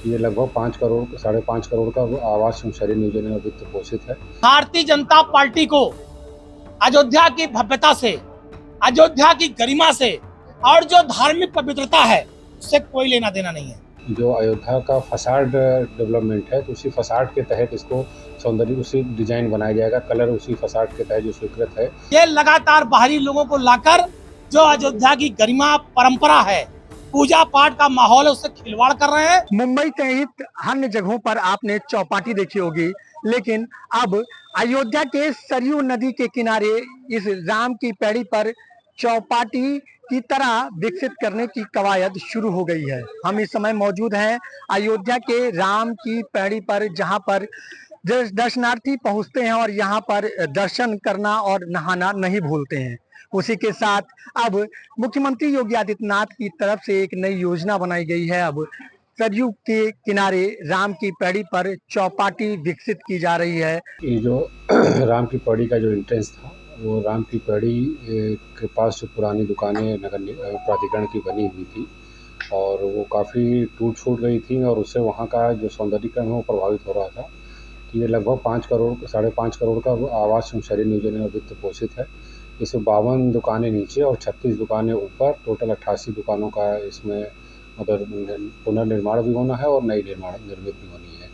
ये लगभग 5 करोड़ 5.5 करोड़ का आवास एवं शहरी नियोजन एवं वित्त पोषित है। भारतीय जनता पार्टी को अयोध्या की भव्यता से, अयोध्या की गरिमा से और जो धार्मिक पवित्रता है उससे कोई लेना देना नहीं है। जो अयोध्या का फसाड डेवलपमेंट है तो उसी फसाड के तहत इसको सौंदर्य उसी डिजाइन बनाया जाएगा, कलर उसी फसाड के तहत जो स्वीकृत है। ये लगातार बाहरी लोगों को लाकर जो अयोध्या की गरिमा परंपरा है, पूजा पाठ का माहौल है, उससे खिलवाड़ कर रहे हैं। मुंबई सहित अन्य जगहों पर आपने चौपाटी देखी होगी, लेकिन अब अयोध्या के सरयू नदी के किनारे इस राम की पैड़ी पर चौपाटी की तरह विकसित करने की कवायद शुरू हो गई है। हम इस समय मौजूद हैं अयोध्या के राम की पैड़ी पर, जहां पर दर्शनार्थी पहुंचते हैं और यहां पर दर्शन करना और नहाना नहीं भूलते हैं। उसी के साथ अब मुख्यमंत्री योगी आदित्यनाथ की तरफ से एक नई योजना बनाई गई है। अब सरयू के किनारे राम की पैड़ी पर चौपाटी विकसित की जा रही है। ये जो राम की पैड़ी का जो एंट्रेंस था वो राम की पैड़ी के पास जो पुरानी दुकानें नगर प्राधिकरण की बनी हुई थी और वो काफ़ी टूट फूट गई थी और उससे वहाँ का जो सौंदर्यीकरण है वो प्रभावित हो रहा था। ये लगभग 5 करोड़ 5.5 करोड़ का आवास एवं शहरी नियोजन एवं वित्त पोषित है। इसमें 52 दुकानें नीचे और 36 दुकानें ऊपर, टोटल 88 दुकानों का इसमें मतलब पुनर्निर्माण भी होना है और नई निर्मित भी होनी है।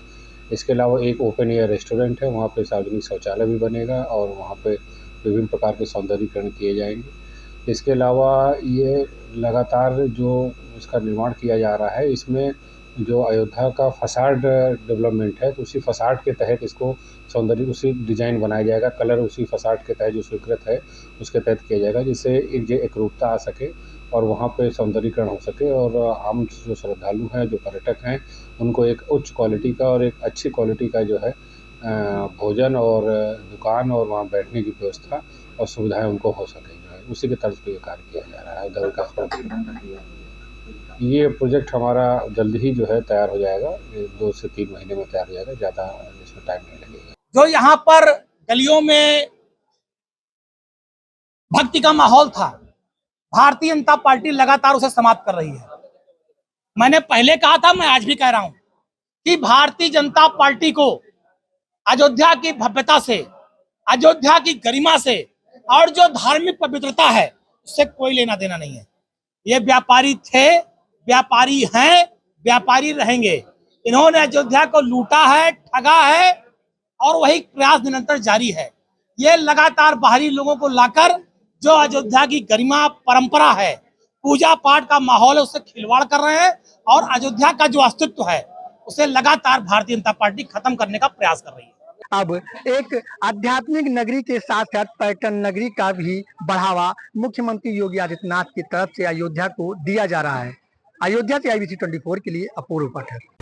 इसके अलावा एक ओपन एयर रेस्टोरेंट है, वहाँ पे सार्वजनिक शौचालय भी बनेगा और वहाँ पे विभिन्न प्रकार के सौंदर्यीकरण किए जाएंगे। इसके अलावा ये लगातार जो इसका निर्माण किया जा रहा है, इसमें जो अयोध्या का फसाड डेवलपमेंट है तो उसी फसाड के तहत इसको सौंदर्य उसी डिजाइन बनाया जाएगा, कलर उसी फसाड के तहत जो स्वीकृत है उसके तहत किया जाएगा, जिससे एक एकरूपता आ सके और वहाँ पे सौंदर्यीकरण हो सके और आम जो श्रद्धालु हैं, जो पर्यटक हैं, उनको एक उच्च क्वालिटी का और एक अच्छी क्वालिटी का जो है भोजन और दुकान और वहाँ बैठने की व्यवस्था और सुविधाएं उनको हो सके, जो है उसी के तर्ज पे ये कार्य किया जा रहा है। ये प्रोजेक्ट हमारा जल्द ही जो है तैयार हो जाएगा, 2 से 3 महीने में तैयार हो जाएगा, ज़्यादा इसमें टाइम नहीं लगेगा। जो यहाँ पर गलियों में भक्ति का माहौल था, भारतीय जनता पार्टी लगातार उसे समाप्त कर रही है। मैंने पहले कहा था, मैं आज भी कह रहा हूं कि भारतीय जनता पार्टी को अयोध्या की भव्यता से, अयोध्या की गरिमा से और जो धार्मिक पवित्रता है उससे कोई लेना देना नहीं है। ये व्यापारी थे, व्यापारी हैं, व्यापारी रहेंगे। इन्होंने अयोध्या को लूटा है, ठगा है और वही प्रयास निरंतर जारी है। ये लगातार बाहरी लोगों को लाकर जो अयोध्या की गरिमा परंपरा है, पूजा पाठ का माहौल है, उससे खिलवाड़ कर रहे हैं और अयोध्या का जो अस्तित्व है उसे लगातार भारतीय जनता पार्टी खत्म करने का प्रयास कर रही है। अब एक आध्यात्मिक नगरी के साथ साथ पर्यटन नगरी का भी बढ़ावा मुख्यमंत्री योगी आदित्यनाथ की तरफ से अयोध्या को दिया जा रहा है। अयोध्या से IBC 24 के लिए अपूर्व पाठक।